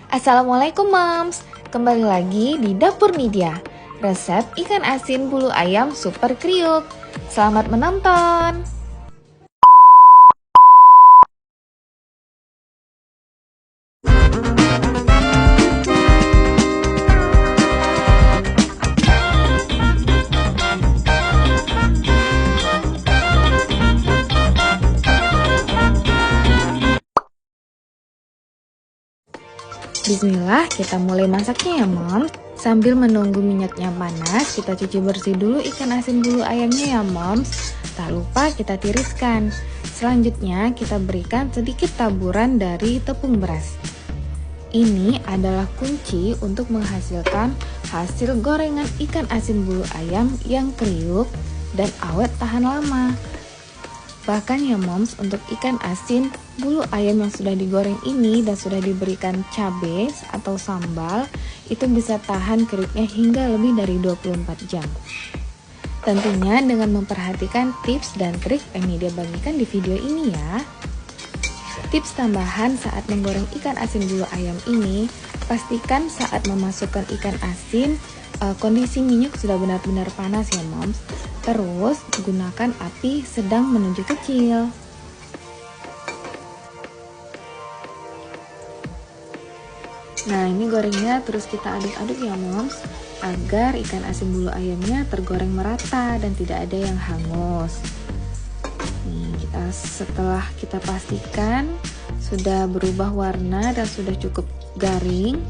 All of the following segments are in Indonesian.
Assalamualaikum Moms, kembali lagi di Dapur Nidia. Resep ikan asin bulu ayam super kriuk. Selamat menonton. Bismillah, kita mulai masaknya ya Moms. Sambil menunggu minyaknya panas, kita cuci bersih dulu ikan asin bulu ayamnya ya Moms. Tak lupa kita tiriskan. Selanjutnya kita berikan sedikit taburan dari tepung beras. Ini adalah kunci untuk menghasilkan hasil gorengan ikan asin bulu ayam yang kriuk dan awet tahan lama. Bahkan ya Moms, untuk ikan asin bulu ayam yang sudah digoreng ini dan sudah diberikan cabai atau sambal, itu bisa tahan kriuknya hingga lebih dari 24 jam. Tentunya dengan memperhatikan tips dan trik yang dia bagikan di video ini ya. Tips tambahan saat menggoreng ikan asin bulu ayam ini, pastikan saat memasukkan ikan asin, kondisi minyak sudah benar-benar panas ya Moms. Terus gunakan api sedang menuju kecil. Nah, ini gorengnya terus kita aduk-aduk ya Moms, agar ikan asin bulu ayamnya tergoreng merata dan tidak ada yang hangus. Nih, setelah kita pastikan sudah berubah warna dan sudah cukup garing,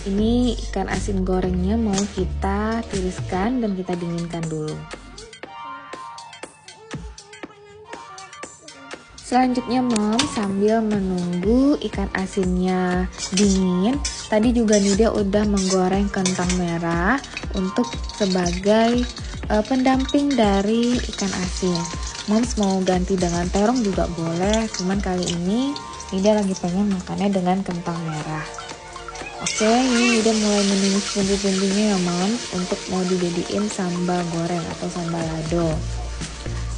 ini ikan asin gorengnya mau kita tiriskan dan kita dinginkan dulu. Selanjutnya Mom, sambil menunggu ikan asinnya dingin, tadi juga Nidia udah menggoreng kentang merah untuk sebagai pendamping dari ikan asin. Moms mau ganti dengan terong juga boleh, cuman kali ini Nidia lagi pengen makannya dengan kentang merah. Oke, ini Nidia mulai menumis bumbu-bumbunya ya Moms, untuk mau dijadiin sambal goreng atau sambal lado.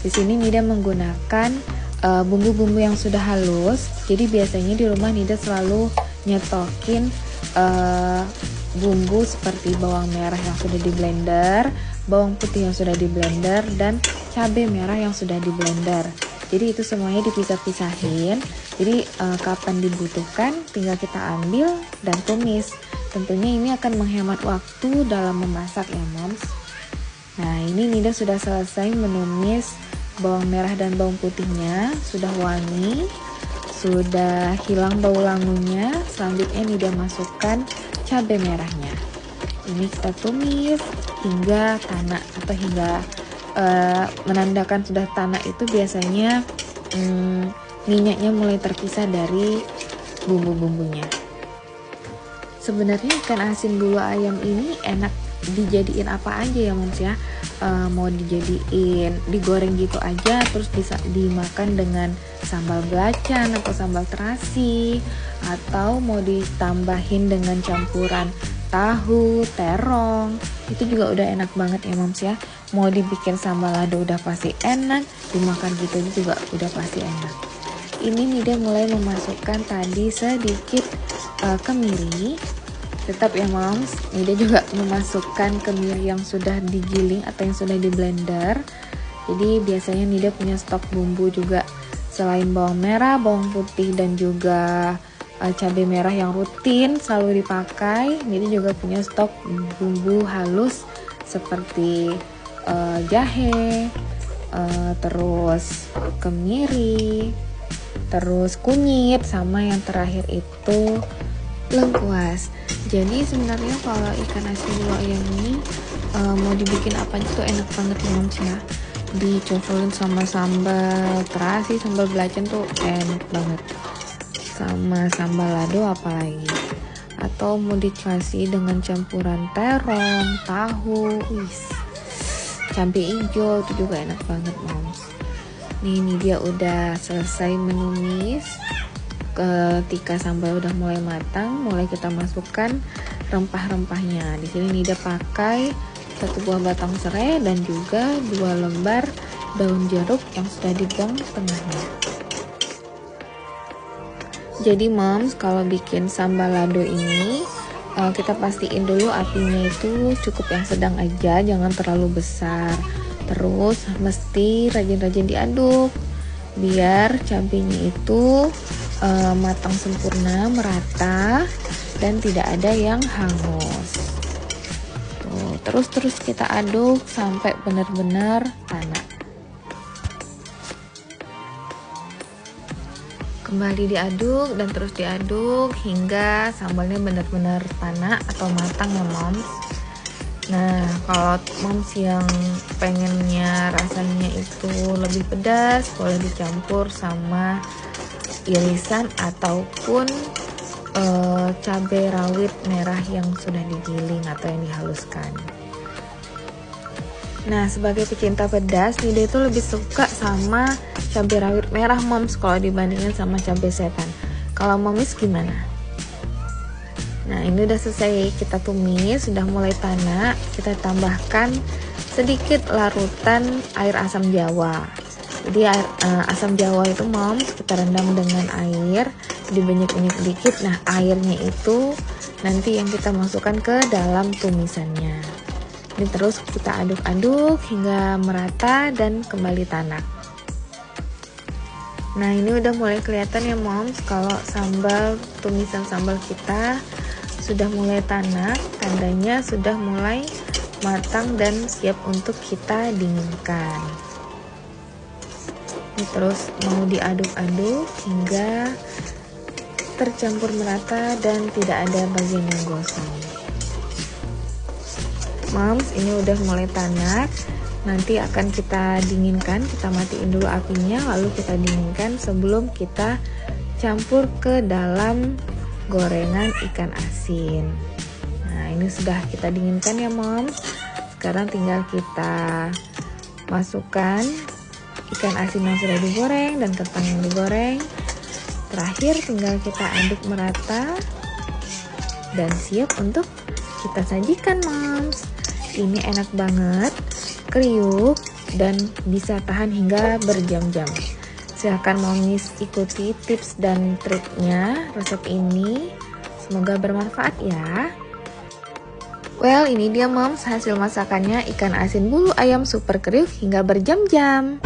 Di sini Nidia menggunakan bumbu-bumbu yang sudah halus. Jadi biasanya di rumah Nida selalu nyetokin bumbu seperti bawang merah yang sudah di blender, bawang putih yang sudah di blender, dan cabai merah yang sudah di blender. Jadi itu semuanya dipisah-pisahin. Jadi kapan dibutuhkan tinggal kita ambil dan tumis. Tentunya ini akan menghemat waktu dalam memasak ya Moms. Nah, ini Nida sudah selesai menumis bawang merah dan bawang putihnya, sudah wangi, sudah hilang bau langunya. Selanjutnya Nida masukkan cabai merahnya. Ini kita tumis hingga tanak atau hingga menandakan sudah tanak itu biasanya minyaknya mulai terpisah dari bumbu-bumbunya. Sebenarnya ikan asin bulu ayam ini enak dijadiin apa aja ya Moms ya. Mau dijadiin digoreng gitu aja, terus bisa dimakan dengan sambal belacan atau sambal terasi, atau mau ditambahin dengan campuran tahu, terong, itu juga udah enak banget ya Moms ya. Mau dibikin sambal lado udah pasti enak, dimakan gitu juga udah pasti enak. Ini Nida mulai memasukkan tadi sedikit kemiri. Tetap ya Moms, Nida juga memasukkan kemiri yang sudah digiling atau yang sudah di blender. Jadi biasanya Nida punya stok bumbu juga, selain bawang merah, bawang putih, dan juga cabai merah yang rutin selalu dipakai. Nida juga punya stok bumbu halus seperti jahe, terus kemiri, terus kunyit, sama yang terakhir itu lengkuas. Jadi sebenarnya kalau ikan asin bulu ayam ini mau dibikin apa aja tuh enak banget ya Moms ya. Dicocolin sama sambal terasi, sambal belacan tuh enak banget. Sama sambal lado apalagi. Atau mau dikasih dengan campuran terong, tahu, cabai hijau, itu juga enak banget Moms. Ini dia udah selesai menumis. Ketika sambal udah mulai matang, mulai kita masukkan rempah-rempahnya. Di sini Nida pakai 1 buah batang serai dan juga 2 lembar daun jeruk yang sudah dibuang tengahnya. Jadi moms, kalau bikin sambal lado ini kita pastiin dulu apinya itu cukup yang sedang aja, jangan terlalu besar. Terus mesti rajin-rajin diaduk biar cabenya itu matang sempurna, merata, dan tidak ada yang hangus. Tuh, terus kita aduk sampai benar-benar tanak. Kembali diaduk dan terus diaduk hingga sambalnya benar-benar tanak atau matang ya moms. Nah, kalau moms yang pengennya rasanya itu lebih pedas, boleh dicampur sama irisan ataupun cabai rawit merah yang sudah digiling atau yang dihaluskan. Nah, sebagai pecinta pedas, Nida itu lebih suka sama cabai rawit merah moms kalau dibandingin sama cabai setan. Kalau momis gimana? Nah, ini udah selesai kita tumis, sudah mulai tanak. Kita tambahkan sedikit larutan air asam jawa. Jadi asam jawa itu moms kita rendam dengan air, dibanyak-banyak sedikit. Nah, airnya itu nanti yang kita masukkan ke dalam tumisannya. Ini terus kita aduk-aduk hingga merata dan kembali tanak. Nah, ini udah mulai kelihatan ya moms, kalau tumisan sambal kita sudah mulai tanak, tandanya sudah mulai matang dan siap untuk kita dinginkan. Ini terus mau diaduk-aduk hingga tercampur merata dan tidak ada bagian yang gosong. Moms, ini udah mulai tanak, nanti akan kita dinginkan, kita matiin dulu apinya, lalu kita dinginkan sebelum kita campur ke dalam gorengan ikan asin. Nah, ini sudah kita dinginkan ya moms. Sekarang tinggal kita masukkan ikan asin yang sudah digoreng dan kentang yang digoreng. Terakhir tinggal kita aduk merata dan siap untuk kita sajikan moms. Ini enak banget, kriuk, dan bisa tahan hingga berjam-jam. Silahkan momis ikuti tips dan triknya resep ini. Semoga bermanfaat ya. Well, ini dia moms hasil masakannya ikan asin bulu ayam super kriuk hingga berjam-jam.